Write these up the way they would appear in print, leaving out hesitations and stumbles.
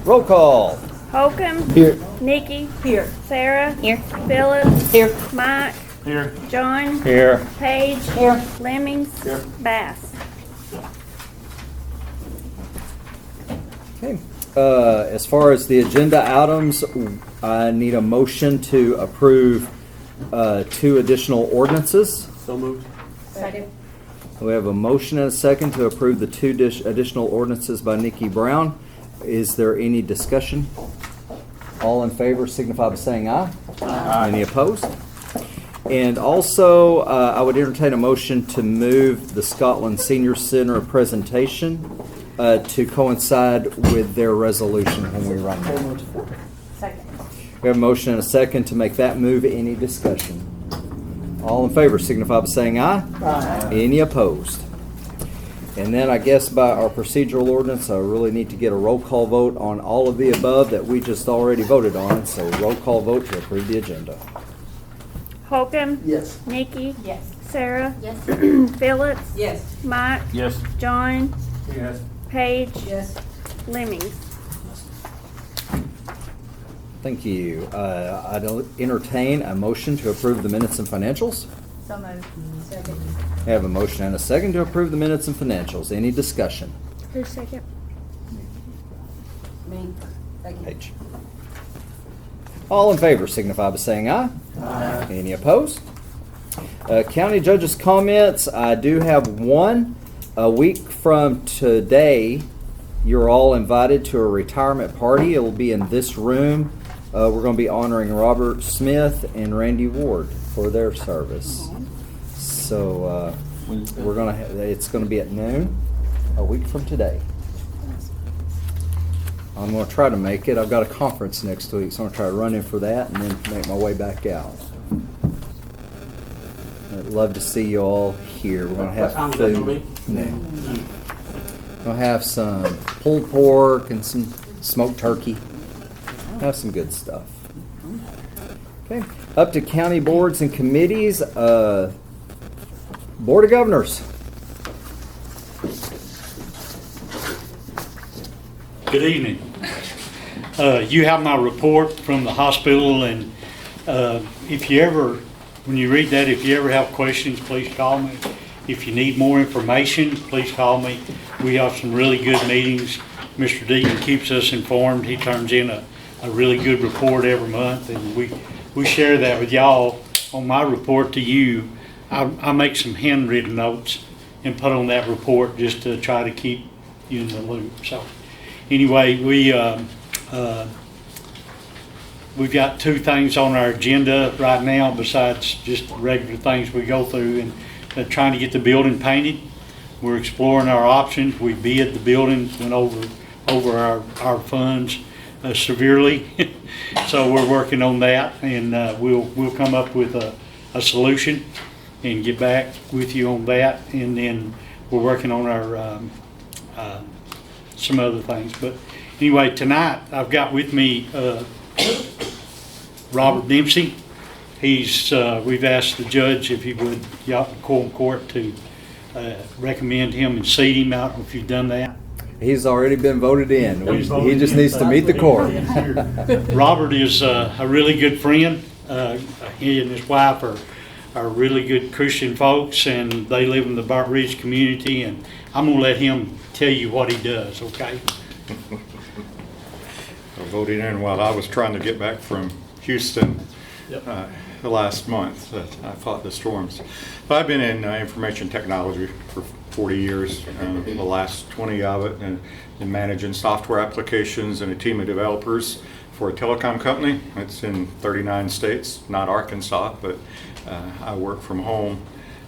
Roll call. Holcomb. Here. Nikki. Here. Sarah. Here. Phillips. Here. Mike. Here. John. Here. Paige. Here. Lemmings. Here. Bass. Okay. As far as the agenda items, I need a motion to approve 2 additional ordinances. So moved. Second. We have a motion and a second to approve the 2 additional ordinances by Nikki Brown. Is there any discussion? All in favor signify by saying aye. Aye. Any opposed? And also, I would entertain a motion to move the Scotland Senior Center presentation to coincide with their resolution when we run that. Second. We have a motion and a second to make that move. Any discussion? All in favor signify by saying aye. Aye. Any opposed? And then I guess by our procedural ordinance, I really need to get a roll call vote on all of the above that we just already voted on. So roll call vote to approve the agenda. Holcomb. Yes. Nikki. Yes. Sarah. Yes. Phillips. Yes. Mike. Yes. John. Yes. Paige. Yes. Lemmings. Thank you. I'd entertain a motion to approve the minutes and financials. So moved. Second. I have a motion and a second to approve the minutes and financials. Any discussion? Who's second? Me. Thank you. Page. All in favor signify by saying aye. Aye. Any opposed? County judge's comments. I do have one. A week from today, you're all invited to a retirement party. It will be in this room. We're going to be honoring Robert Smith and Randy Ward for their service. So we're going to. It's going to be at noon, a week from today. I'm going to try to make it. I've got a conference next week, so I'm going to try to run in for that and then make my way back out. I'd love to see you all here. We're going to have food. We'll have some pulled pork and some smoked turkey. Have some good stuff. Okay. Up to county boards and committees. Board of Governors. Good evening. You have my report from the hospital, and if you ever, when you read that, if you ever have questions, please call me. If you need more information, please call me. We have some really good meetings. Mr. Deaton keeps us informed. He turns in a really good report every month, and we share that with y'all. On my report to you, I make some handwritten notes and put on that report just to try to keep you in the loop. So anyway, we've got 2 things on our agenda right now besides just regular things we go through, and trying to get the building painted. We're exploring our options. We bid the building, went over our funds severely. So we're working on that, and we'll come up with a solution and get back with you on that. And then we're working on our some other things. But anyway, tonight I've got with me Robert Dempsey. We've asked the judge if he would, Quorum Court, to recommend him and seat him. I don't know if you've done that. He's already been voted in. He just needs to meet the court. Robert is a really good friend. He and his wife are really good Christian folks, and they live in the Burnt Ridge community, and I'm going to let him tell you what he does, okay? I voted in while I was trying to get back from Houston the last month. I fought the storms. But I've been in information technology for 40 years, the last 20 of it, and in managing software applications and a team of developers for a telecom company. It's in 39 states, not Arkansas, but I work from home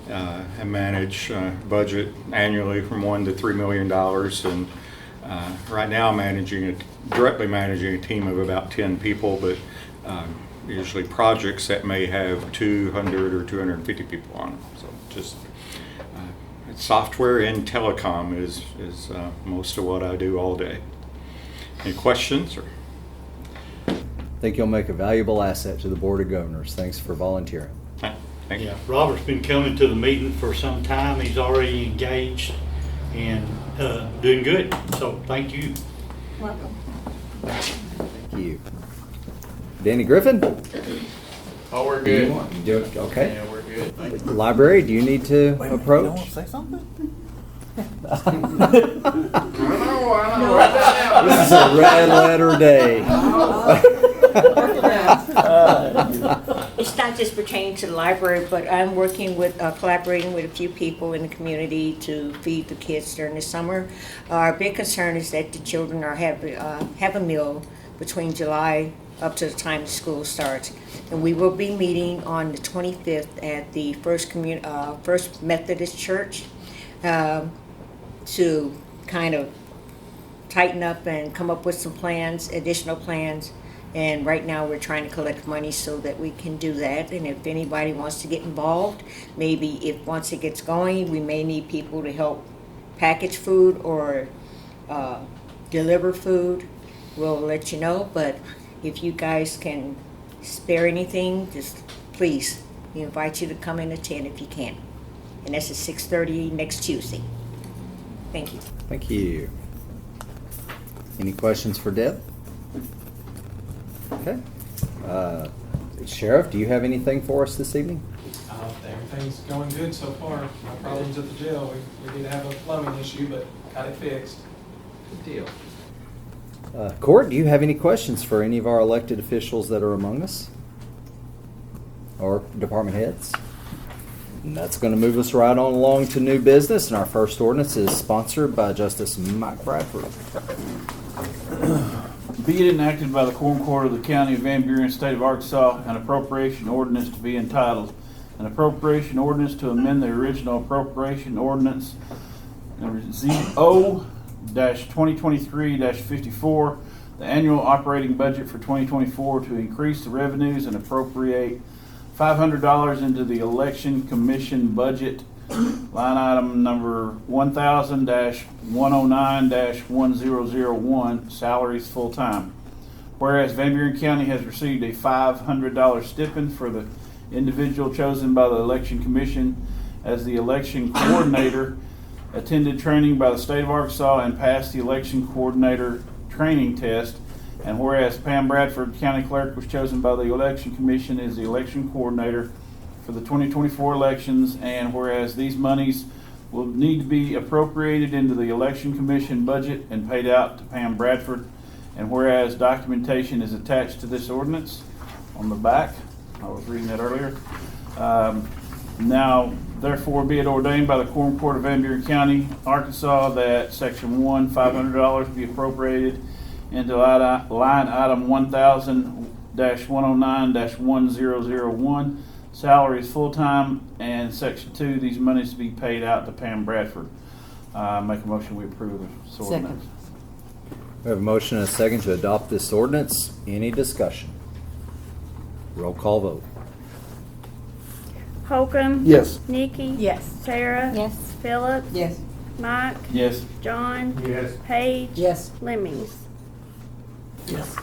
and manage budget annually from $1 to $3 million. And right now I'm directly managing a team of about 10 people, but usually projects that may have 200 or 250 people on them. So just software and telecom is most of what I do all day. Any questions? I think you'll make a valuable asset to the Board of Governors. Thanks for volunteering. Thank you. Yeah, Robert's been coming to the meeting for some time. He's already engaged and doing good. So thank you. Welcome. Thank you. Danny Griffin? Oh, we're good. Okay. Yeah, we're good. Thank you. Library, do you need to approach? Say something? This is a red letter day. It's not just pertaining to the library, but I'm working with, collaborating with a few people in the community to feed the kids during the summer. Our big concern is that the children have a meal between July up to the time the school starts. And we will be meeting on the 25th at the First Methodist Church to kind of tighten up and come up with some plans, additional plans. And right now we're trying to collect money so that we can do that. And if anybody wants to get involved, maybe if once it gets going, we may need people to help package food or deliver food. We'll let you know. But if you guys can spare anything, just please, we invite you to come and attend if you can. And that's at 6:30 next Tuesday. Thank you. Thank you. Any questions for Deb? Okay. Sheriff, do you have anything for us this evening? Everything's going good so far. No problems at the jail. We did have a plumbing issue, but got it fixed. Good deal. Court, do you have any questions for any of our elected officials that are among us? Or department heads? And that's going to move us right on along to new business. And our first ordinance is sponsored by Justice Mike Bradford. Be it enacted by the Quorum Court of the County of Van Buren, State of Arkansas, an appropriation ordinance to be entitled, an appropriation ordinance to amend the original appropriation ordinance number ZO-2023-54, the annual operating budget for 2024 to increase the revenues and appropriate $500 into the election commission budget, line item number 1000-109-1001, salaries full-time. Whereas Van Buren County has received a $500 stipend for the individual chosen by the election commission as the election coordinator, attended training by the state of Arkansas and passed the election coordinator training test. And whereas Pam Bradford, county clerk, was chosen by the election commission as the election coordinator for the 2024 elections, and whereas these monies will need to be appropriated into the election commission budget and paid out to Pam Bradford, and whereas documentation is attached to this ordinance on the back. I was reading that earlier. Now, therefore, be it ordained by the Quorum Court of Van Buren County, Arkansas, that Section 1, $500 be appropriated into line item 1000-109-1001, salaries full-time, and Section 2, these monies to be paid out to Pam Bradford. Make a motion we approve this ordinance. Second. We have a motion and a second to adopt this ordinance. Any discussion? Roll call vote. Holcomb. Yes. Nikki. Yes. Sarah. Yes. Philip. Yes. Mike. Yes. John. Yes. Paige. Yes. Lemmings. Yes.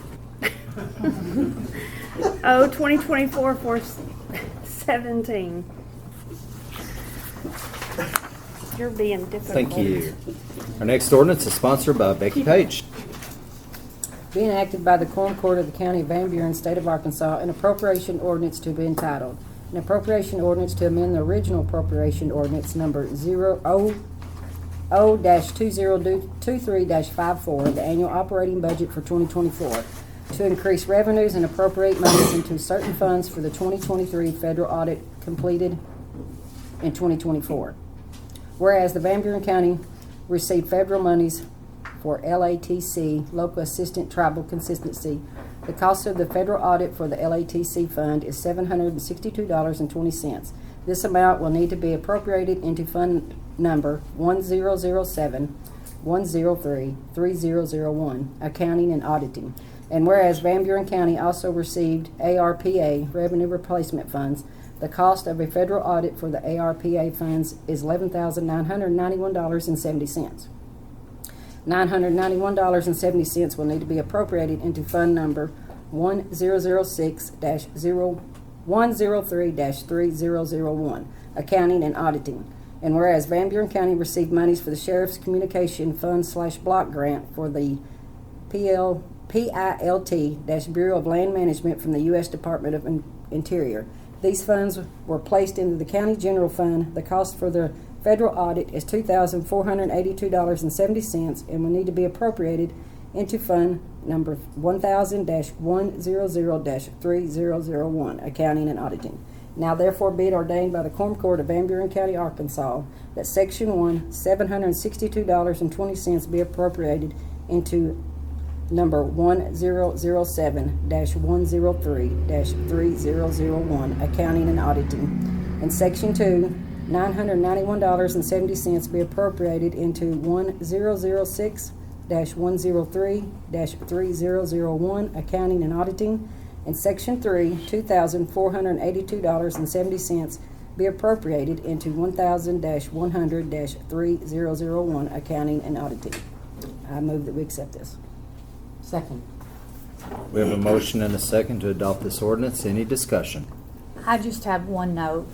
2024-417. You're being difficult. Thank you. Our next ordinance is sponsored by Becky Page. Being enacted by the Quorum Court of the County of Van Buren, State of Arkansas, an appropriation ordinance to be entitled, an appropriation ordinance to amend the original appropriation ordinance number 0-2023-54, the annual operating budget for 2024, to increase revenues and appropriate monies into certain funds for the 2023 federal audit completed in 2024. Whereas the Van Buren County received federal monies for LATC, Local Assistant Tribal Consistency. The cost of the federal audit for the LATC fund is $762.20. This amount will need to be appropriated into fund number 1007-103-3001, accounting and auditing. And whereas Van Buren County also received ARPA, Revenue Replacement Funds, the cost of a federal audit for the ARPA funds is $11,991.70. $991.70 will need to be appropriated into fund number 1006-103-3001, accounting and auditing. And whereas Van Buren County received monies for the Sheriff's Communication Fund /block grant for the Bureau of Land Management from the U.S. Department of Interior. These funds were placed into the county general fund. The cost for the federal audit is $2,482.70 and will need to be appropriated into fund number 1000-100-3001, accounting and auditing. Now therefore be it ordained by the Quorum Court of Van Buren County, Arkansas, that Section 1, $762.20 be appropriated into number 1007-103-3001, accounting and auditing, and Section 2, $991.70 be appropriated into 1006-103-3001, accounting and auditing, and Section 3, $2,482.70 be appropriated into 1000-100-3001, accounting and auditing. I move that we accept this. Second. We have a motion and a second to adopt this ordinance. Any discussion? I just have one note.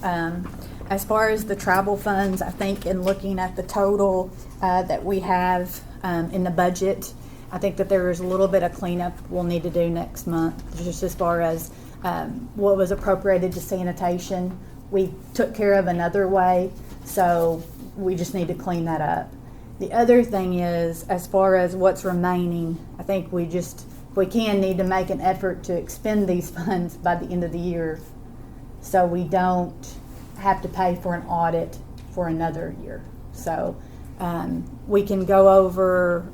As far as the travel funds, I think in looking at the total that we have in the budget, I think that there is a little bit of cleanup we'll need to do next month, just as far as what was appropriated to sanitation. We took care of another way, so we just need to clean that up. The other thing is, as far as what's remaining, I think we can need to make an effort to expend these funds by the end of the year, so we don't have to pay for an audit for another year. So we can go over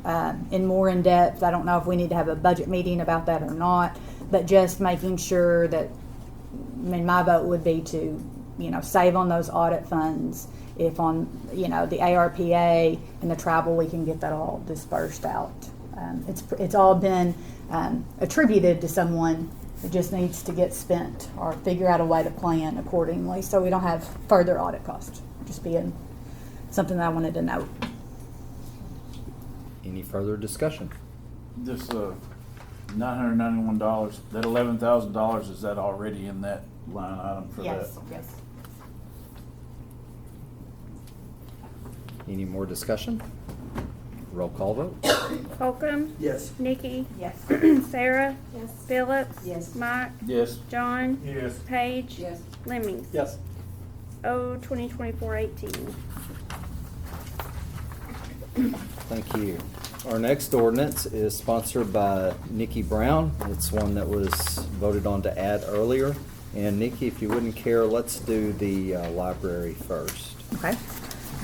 in more in depth. I don't know if we need to have a budget meeting about that or not, but just making sure that, my vote would be to, save on those audit funds. If on, the ARPA and the travel, we can get that all dispersed out. It's all been attributed to someone. It just needs to get spent or figure out a way to plan accordingly so we don't have further audit costs. Just being something that I wanted to note. Any further discussion? This $991, that $11,000, is that already in that line item for that? Yes. Any more discussion? Roll call vote. Holcomb. Yes. Nikki. Yes. Sarah. Yes. Phillips. Yes. Mike. Yes. John. Yes. Paige. Yes. Lemmings. Yes. 2024-18. Thank you. Our next ordinance is sponsored by Nikki Brown. It's one that was voted on to add earlier. And Nikki, if you wouldn't care, let's do the library first. Okay.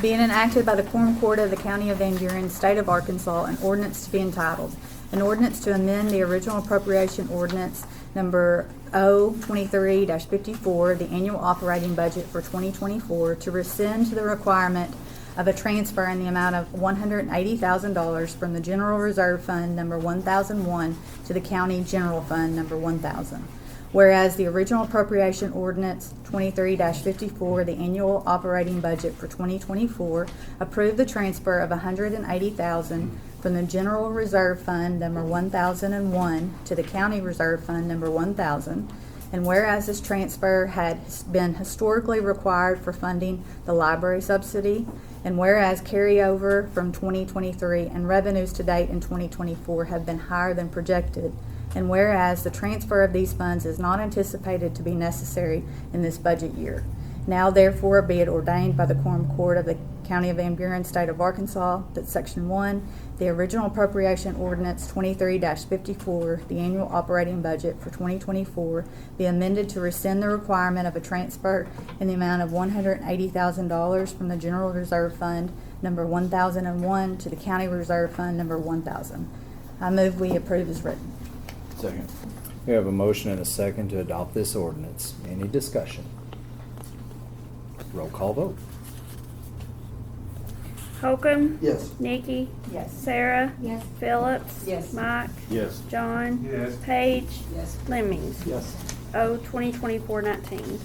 Being enacted by the Quorum Court of the County of Van Buren, State of Arkansas, an ordinance to be entitled, an ordinance to amend the original appropriation ordinance number 023-54, the annual operating budget for 2024, to rescind the requirement of a transfer in the amount of $180,000 from the General Reserve Fund number 1001 to the County General Fund number 1000. Whereas the original appropriation ordinance 23-54, the annual operating budget for 2024, approved the transfer of $180,000 from the General Reserve Fund number 1001 to the County Reserve Fund number 1000. And whereas this transfer had been historically required for funding the library subsidy, and whereas carryover from 2023 and revenues to date in 2024 have been higher than projected, and whereas the transfer of these funds is not anticipated to be necessary in this budget year. Now therefore be it ordained by the Quorum Court of the County of Van Buren, State of Arkansas, that Section 1, the original appropriation ordinance 23-54, the annual operating budget for 2024, be amended to rescind the requirement of a transfer in the amount of $180,000 from the General Reserve Fund number 1001 to the County Reserve Fund number 1000. I move we approve as written. Second. We have a motion and a second to adopt this ordinance. Any discussion? Roll call vote. Holcomb. Yes. Nikki. Yes. Sarah. Yes. Phillips. Yes. Mike. Yes. John. Yes. Paige. Yes. Lemmings. Yes. 2024-19.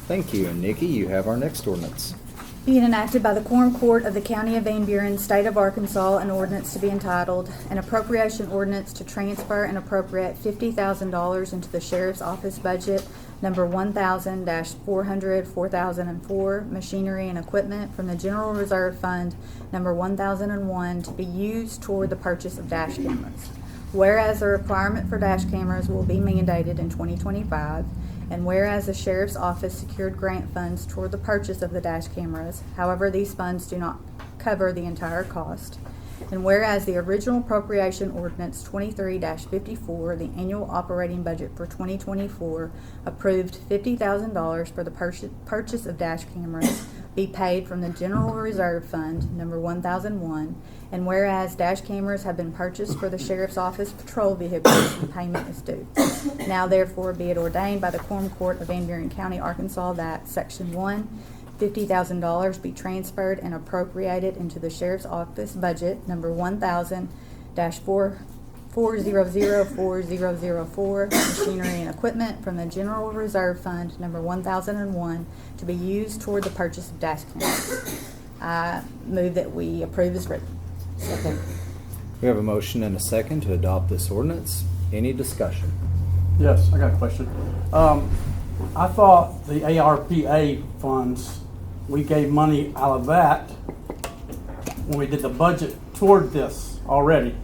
Thank you. And Nikki, you have our next ordinance. Being enacted by the Quorum Court of the County of Van Buren, State of Arkansas, an ordinance to be entitled, an appropriation ordinance to transfer and appropriate $50,000 into the Sheriff's Office budget number 1000-400-4004, machinery and equipment from the General Reserve Fund, number 1001, to be used toward the purchase of dash cameras. Whereas the requirement for dash cameras will be mandated in 2025, and whereas the Sheriff's Office secured grant funds toward the purchase of the dash cameras, however, these funds do not cover the entire cost. And whereas the original appropriation ordinance 23-54, the annual operating budget for 2024, approved $50,000 for the purchase of dash cameras be paid from the General Reserve Fund, number 1001. And whereas dash cameras have been purchased for the Sheriff's Office patrol vehicles and payment is due. Now therefore be it ordained by the Quorum Court of Van Buren County, Arkansas, that Section 1, $50,000 be transferred and appropriated into the Sheriff's Office budget, number 1000-400-4004, machinery and equipment from the General Reserve Fund, number 1001, to be used toward the purchase of dash cameras. I move that we approve as written. Second. We have a motion and a second to adopt this ordinance. Any discussion? Yes, I got a question. I thought the ARPA funds, we gave money out of that when we did the budget toward this already.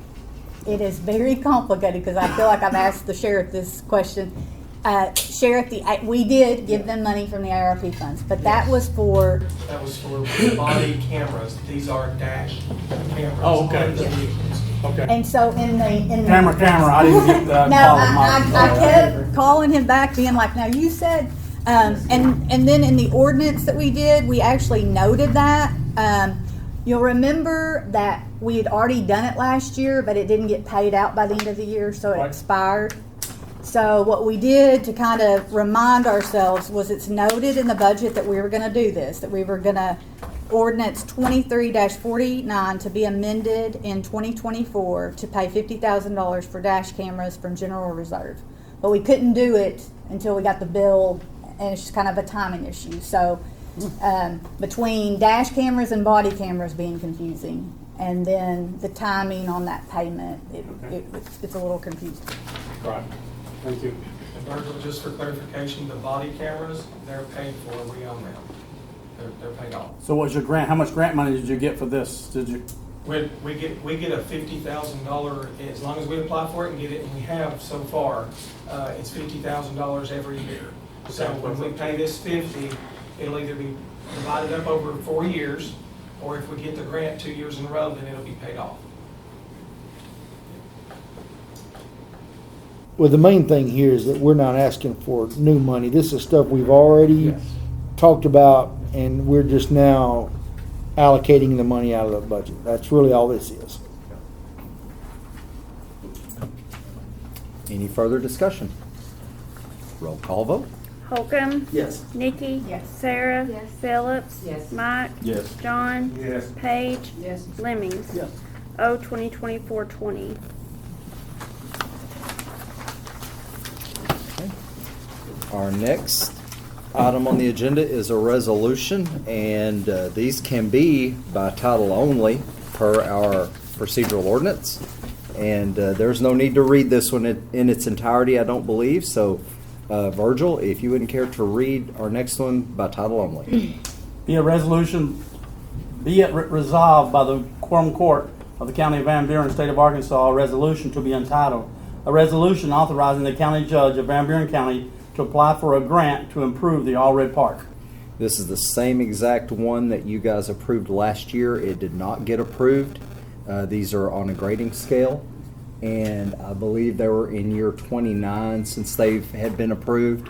It is very complicated because I feel like I've asked the sheriff this question. Sheriff, we did give them money from the IRP funds, but that was for. That was for body cameras. These are dash cameras. Oh, okay. on the vehicles. Okay. And so in the Camera, I didn't get that. No, I kept calling him back, being like, "Now you said," and then in the ordinance that we did, we actually noted that. You'll remember that we had already done it last year, but it didn't get paid out by the end of the year, so it expired. So what we did to kind of remind ourselves was it's noted in the budget that we were going to do this, that we were going to ordinance 23-49 to be amended in 2024 to pay $50,000 for dash cameras from General Reserve. But we couldn't do it until we got the bill, and it's just kind of a timing issue. So between dash cameras and body cameras being confusing, and then the timing on that payment, it's a little confusing. Right. Thank you. And Virgil, just for clarification, the body cameras, they're paid for. We own them. They're paid off. So what's your grant? How much grant money did you get for this? Did you? We get a $50,000 as long as we apply for it and get it, and we have so far. It's $50,000 every year. So when we pay this $50,000, it'll either be divided up over 4 years, or if we get the grant 2 years in a row, then it'll be paid off. Well, the main thing here is that we're not asking for new money. This is stuff we've already talked about, and we're just now allocating the money out of the budget. That's really all this is. Any further discussion? Roll call vote. Holcomb. Yes. Nikki. Yes. Sarah. Yes. Phillips. Yes. Mike. Yes. John. Yes. Paige. Yes. Lemmings. Yes. O 2024-20. Our next item on the agenda is a resolution, and these can be by title only per our procedural ordinance. And there's no need to read this one in its entirety, I don't believe. So, Virgil, if you wouldn't care to read our next one by title only. Be it resolved by the Quorum Court of the County of Van Buren, State of Arkansas, a resolution to be entitled, a resolution authorizing the County Judge of Van Buren County to apply for a grant to improve the All Red Park. This is the same exact one that you guys approved last year. It did not get approved. These are on a grading scale, and I believe they were in year 29 since they had been approved,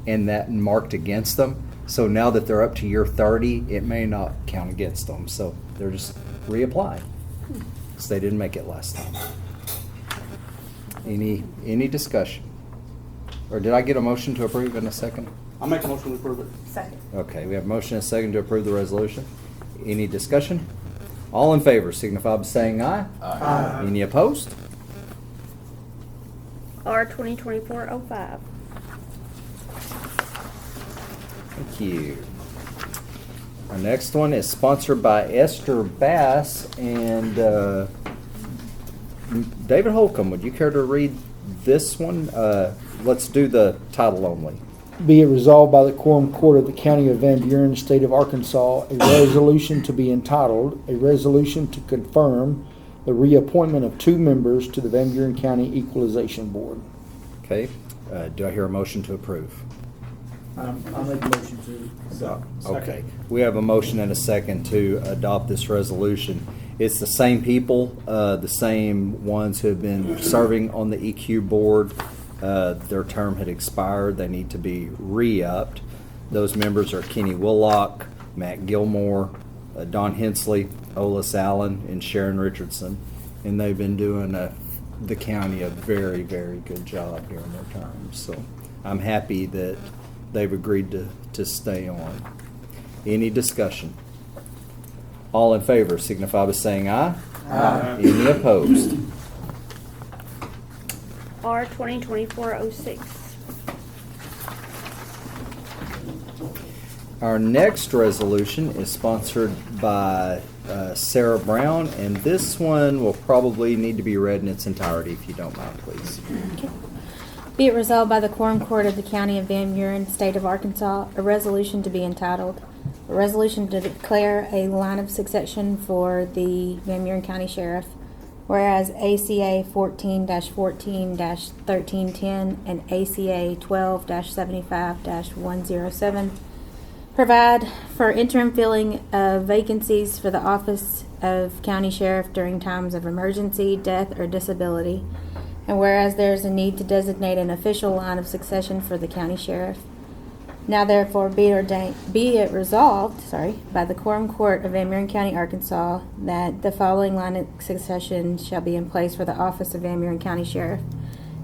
and that marked against them. So now that they're up to year 30, it may not count against them. So they're just reapplying because they didn't make it last time. Any discussion? Or did I get a motion to approve in a second? I'll make a motion to approve it. Second. Okay, we have a motion and a second to approve the resolution. Any discussion? All in favor signify by saying aye. Aye. Any opposed? R 2024-05. Thank you. Our next one is sponsored by Esther Bass and David Holcomb. Would you care to read this one? Let's do the title only. Be it resolved by the Quorum Court of the County of Van Buren, State of Arkansas, a resolution to be entitled, "A Resolution to Confirm the Reappointment of 2 Members to the Van Buren County Equalization Board." Okay, do I hear a motion to approve? I'll make a motion to adopt. Okay, we have a motion and a second to adopt this resolution. It's the same people, the same ones who have been serving on the EQ board. Their term had expired. They need to be re-upped. Those members are Kenny Willock, Matt Gilmore, Don Hensley, Olis Allen, and Sharon Richardson. And they've been doing the county a very, very good job here in their terms. So I'm happy that they've agreed to stay on. Any discussion? All in favor signify by saying aye. Aye. Any opposed? R 2024-06. Our next resolution is sponsored by Sarah Brown, and this one will probably need to be read in its entirety if you don't mind, please. Be it resolved by the Quorum Court of the County of Van Buren, State of Arkansas, a resolution to be entitled, "A Resolution to Declare a Line of Succession for the Van Buren County Sheriff." Whereas ACA 14-14-1310 and ACA 12-75-107 provide for interim filling of vacancies for the office of County Sheriff during times of emergency, death, or disability. And whereas there is a need to designate an official line of succession for the County Sheriff. Now therefore be it resolved by the Quorum Court of Van Buren County, Arkansas, that the following line of succession shall be in place for the office of Van Buren County Sheriff.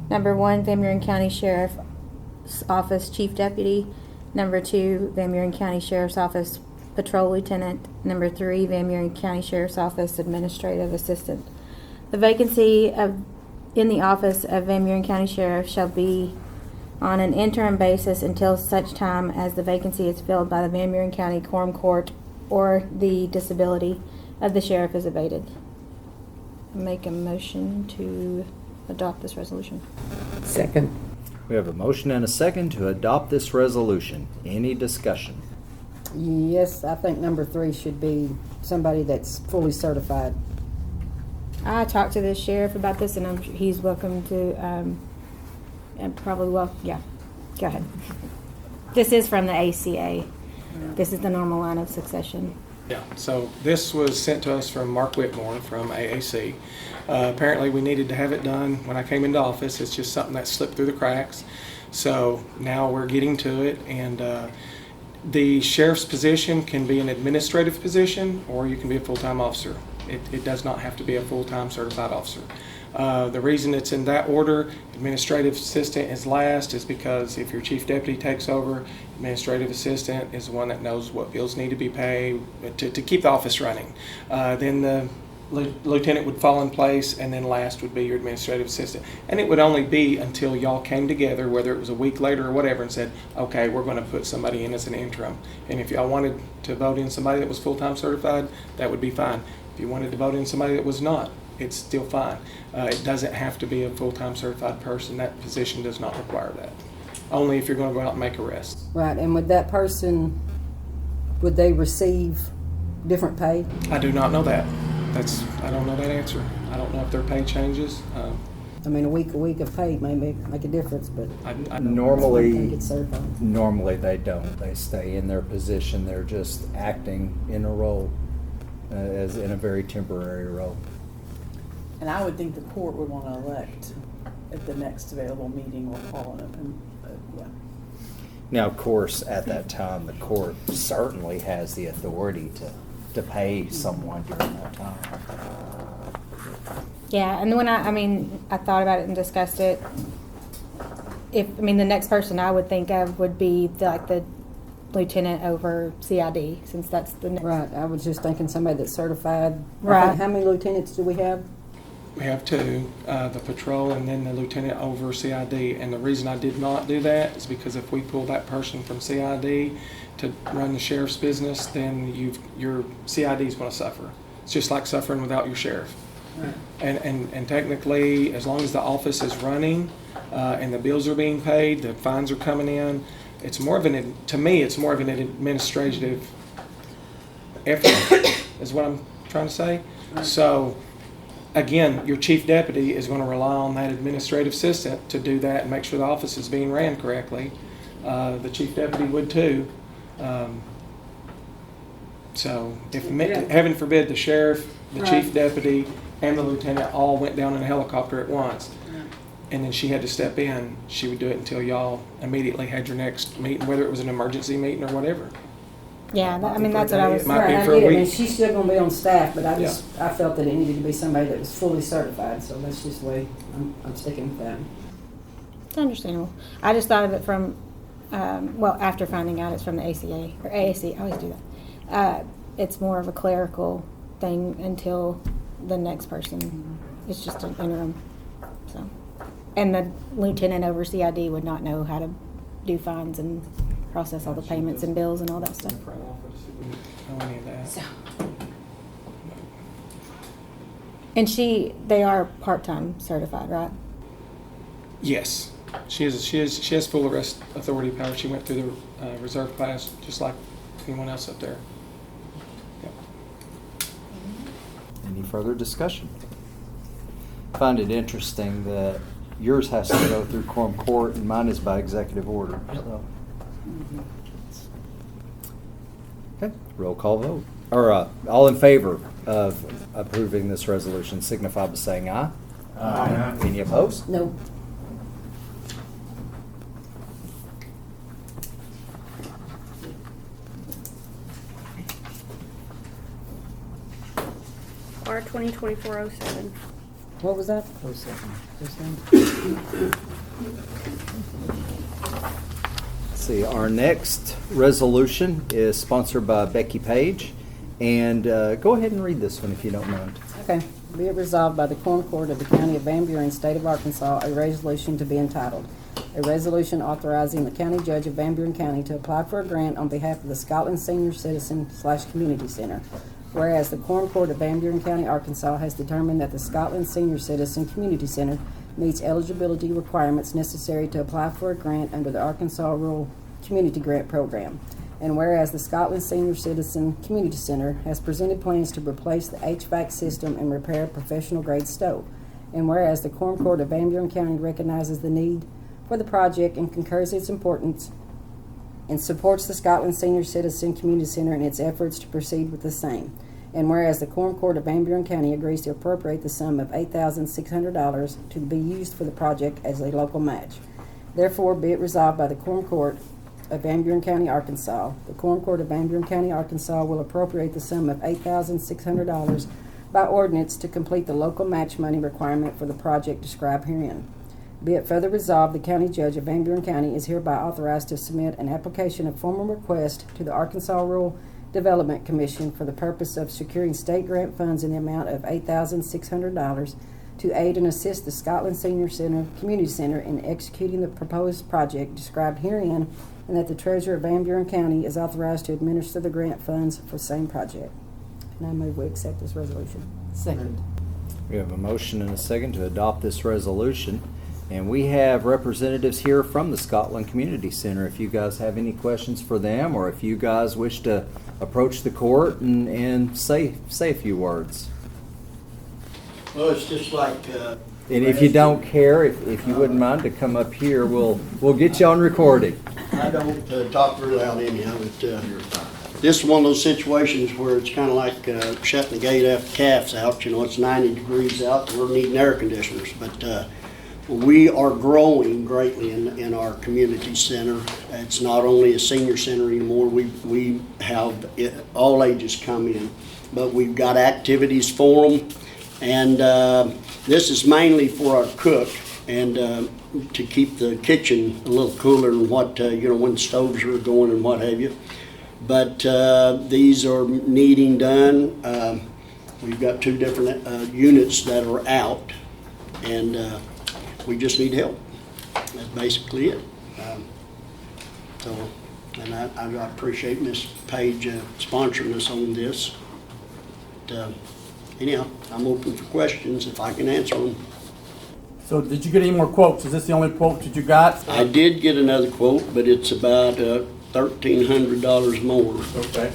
Number 1, Van Buren County Sheriff's Office Chief Deputy. Number 2, Van Buren County Sheriff's Office Patrol Lieutenant. Number 3, Van Buren County Sheriff's Office Administrative Assistant. The vacancy in the office of Van Buren County Sheriff shall be on an interim basis until such time as the vacancy is filled by the Van Buren County Quorum Court or the disability of the sheriff is abated. Make a motion to adopt this resolution. Second. We have a motion and a second to adopt this resolution. Any discussion? Yes, I think number 3 should be somebody that's fully certified. I talked to the sheriff about this, and I'm sure he's welcome to, and probably yeah, go ahead. This is from the ACA. This is the normal line of succession. Yeah, so this was sent to us from Mark Whitmore from AAC. Apparently we needed to have it done when I came into office. It's just something that slipped through the cracks. So now we're getting to it, and the sheriff's position can be an administrative position, or you can be a full-time officer. It does not have to be a full-time certified officer. The reason it's in that order, administrative assistant is last, is because if your chief deputy takes over, administrative assistant is the one that knows what bills need to be paid to keep the office running. Then the lieutenant would fall in place, and then last would be your administrative assistant. And it would only be until y'all came together, whether it was a week later or whatever, and said, okay, we're going to put somebody in as an interim. And if y'all wanted to vote in somebody that was full-time certified, that would be fine. If you wanted to vote in somebody that was not, it's still fine. It doesn't have to be a full-time certified person. That position does not require that. Only if you're going to go out and make arrests. Right, and with that person, would they receive different pay? I do not know that. I don't know that answer. I don't know if their pay changes. I mean, a week of pay may make a difference, but Normally it's certified. Normally they don't. They stay in their position. They're just acting in a role, as in a very temporary role. And I would think the court would want to elect at the next available meeting or call it. Yeah. Now, of course, at that time, the court certainly has the authority to pay someone during that time. Yeah, and when I thought about it and discussed it. The next person I would think of would be the lieutenant over CID, since that's the next. Right, I was just thinking somebody that's certified. Right. How many lieutenants do we have? We have 2, the patrol and then the lieutenant over CID. And the reason I did not do that is because if we pull that person from CID to run the sheriff's business, then your CID is going to suffer. It's just like suffering without your sheriff. Right. And technically, as long as the office is running and the bills are being paid, the fines are coming in, it's more of to me, it's more of an administrative effort, is what I'm trying to say. So, again, your chief deputy is going to rely on that administrative assistant to do that and make sure the office is being ran correctly. The chief deputy would too. So, if heaven forbid the sheriff, the chief deputy, and the lieutenant all went down in a helicopter at once, and then she had to step in, she would do it until y'all immediately had your next meeting, whether it was an emergency meeting or whatever. Yeah, that's what I was. Might be Right, I for a get it, and week. she's still gonna be on staff, but I felt that it needed to be somebody that was fully certified, so that's just the way I'm sticking with that. It's understandable. I just thought of it from, after finding out it's from the ACA, or AAC, I always do that. It's more of a clerical thing until the next person. It's just an interim, so. And the lieutenant over CID would not know how to do fines and process all the payments and bills and all that stuff. Know any of that. And they are part-time certified, right? Yes, she has full arrest authority power. She went through the reserve class just like anyone else up there. Yep. Any further discussion? I find it interesting that yours has to go through quorum court and mine is by executive order. So. Okay, roll call vote. Or all in favor of approving this resolution signify by saying aye. Aye. Any opposed? No. R 2024-07. What was that? See, our next resolution is sponsored by Becky Page. And go ahead and read this one if you don't mind. Okay. Be it resolved by the Quorum Court of the County of Van Buren, State of Arkansas, a resolution to be entitled, a resolution authorizing the County Judge of Van Buren County to apply for a grant on behalf of the Scotland Senior Citizen / Community Center. Whereas the Quorum Court of Van Buren County, Arkansas has determined that the Scotland Senior Citizen Community Center meets eligibility requirements necessary to apply for a grant under the Arkansas Rural Community Grant Program. And whereas the Scotland Senior Citizen Community Center has presented plans to replace the HVAC system and repair a professional grade stove. And whereas the Quorum Court of Van Buren County recognizes the need for the project and concurs its importance and supports the Scotland Senior Citizen Community Center in its efforts to proceed with the same. And whereas the Quorum Court of Van Buren County agrees to appropriate the sum of $8,600 to be used for the project as a local match. Therefore, be it resolved by the Quorum Court of Van Buren County, Arkansas. The Quorum Court of Van Buren County, Arkansas will appropriate the sum of $8,600 by ordinance to complete the local match money requirement for the project described herein. Be it further resolved, the County Judge of Van Buren County is hereby authorized to submit an application of formal request to the Arkansas Rural Development Commission for the purpose of securing state grant funds in the amount of $8,600 to aid and assist the Scotland Senior Community Center in executing the proposed project described herein, and that the Treasurer of Van Buren County is authorized to administer the grant funds for the same project. And I move we accept this resolution. Second. We have a motion and a second to adopt this resolution. And we have representatives here from the Scotland Community Center. If you guys have any questions for them, or if you guys wish to approach the court and say a few words. Well, it's just like. And if you don't care, if you wouldn't mind to come up here, we'll get you on recording. I don't talk real loud anyhow, but this is one of those situations where it's kind of like shutting the gate after calf's out. You know, it's 90 degrees out, and we're needing air conditioners. But we are growing greatly in our community center. It's not only a senior center anymore. We have all ages come in, but we've got activities for them. And this is mainly for our cook and to keep the kitchen a little cooler than what, when the stoves are going and what have you. But these are needing done. We've got 2 different units that are out, and we just need help. That's basically it. And I appreciate Ms. Page sponsoring us on this. But, anyhow, I'm open for questions if I can answer them. So did you get any more quotes? Is this the only quote that you got? I did get another quote, but it's about $1,300 more. Okay.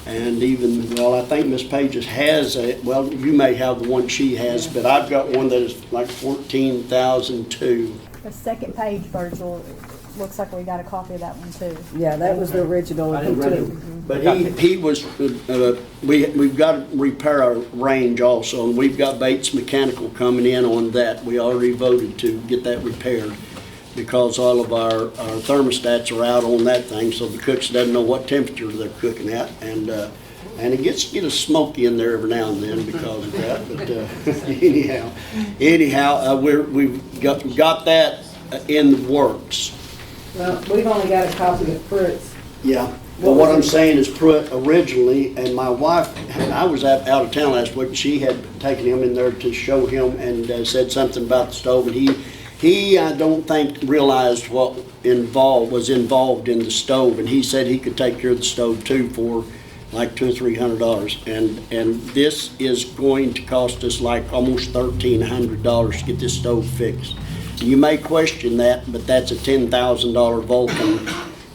And even, well, I think Miss Pages has well, you may have the one she has, but I've got one that is like 14,002. The second page, Virgil, looks like we got a copy of that one too. Yeah, that was the original. I didn't read it. But he was, we've got to repair our range also, and we've got Bates Mechanical coming in on that. We already voted to get that repaired because all of our thermostats are out on that thing, so the cooks doesn't know what temperature they're cooking at, and it gets a smoky in there every now and then because of that. But anyhow, we've got that in the works. Well, we've only got a copy of Pruitt's. Yeah. Well, what I'm saying is Pruitt originally, and my wife, I was out of town last week, and she had taken him in there to show him and said something about the stove, and he I don't think realized what was involved in the stove, and he said he could take care of the stove too for like $200 or $300, and this is going to cost us like almost $1,300 to get this stove fixed. You may question that, but that's a $10,000 Vulcan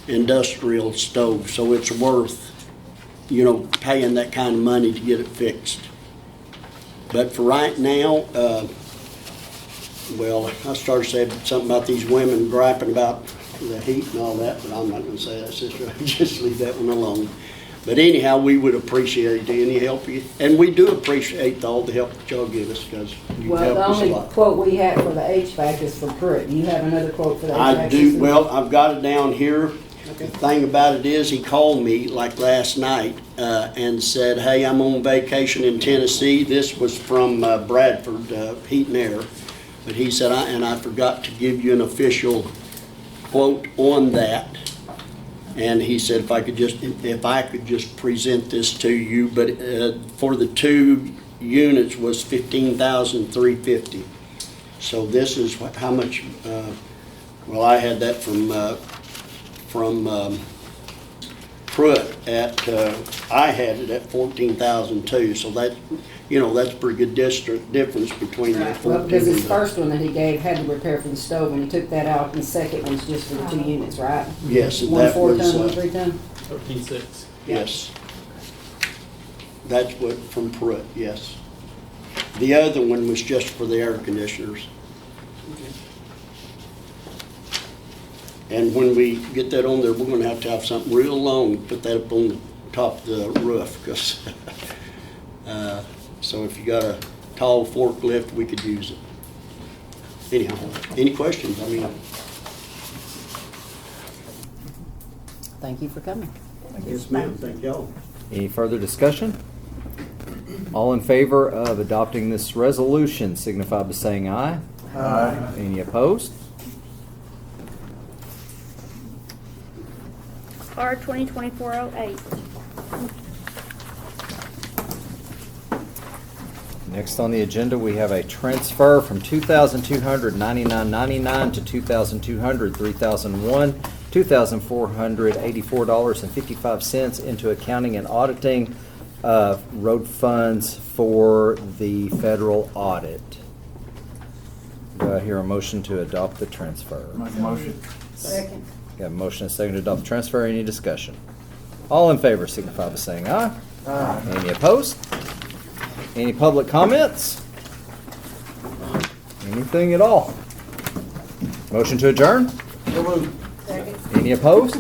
industrial stove, so it's worth, paying that kind of money to get it fixed. But for right now, well, I started saying something about these women griping about the heat and all that, but I'm not going to say that, sister. Just leave that one alone. But anyhow, we would appreciate any help you, and we do appreciate all the help that y'all give us because you Well, help the us a only lot. quote we have for the HVAC is for Pruitt. Do you have another quote for the HVAC? I do. system? Well, I've got it down here. The thing about it is, he called me like last night and said, "Hey, I'm on vacation in Tennessee." This was from Bradford Heat and Air, but he said, I forgot to give you an official quote on that. And he said if I could just present this to you, but for the 2 units was $15,350. So this is how much. Well, I had that from Pruitt at. I had it at $14,002. So that that's a pretty good difference between the 14. Well, because his first one that he gave had to repair for the stove, and he took that out, and the second one's just for the 2 units, right? Yes, and One that 4 was, ton, 1 3 ton? 13.6. Yes. That's what, from Pruitt, yes. The other one was just for the air conditioners. And when we get that on there, we're gonna have to have something real long to put that up on the top of the roof, because, so if you got a tall forklift, we could use it. Anyhow, any questions? Thank you for coming. Yes, ma'am, thank y'all. Any further discussion? All in favor of adopting this resolution signify by saying aye. Aye. Any opposed? R 2024-08. Next on the agenda, we have a transfer from $2,299.99 to $2,200, $3,001, $2,484.55 into accounting and auditing road funds for the federal audit. Do I hear a motion to adopt the transfer? Make a motion. Second. Got a motion and a second to adopt the transfer. Any discussion? All in favor signify by saying aye. Aye. Any opposed? Any public comments? Anything at all? Motion to adjourn? Second. Any opposed?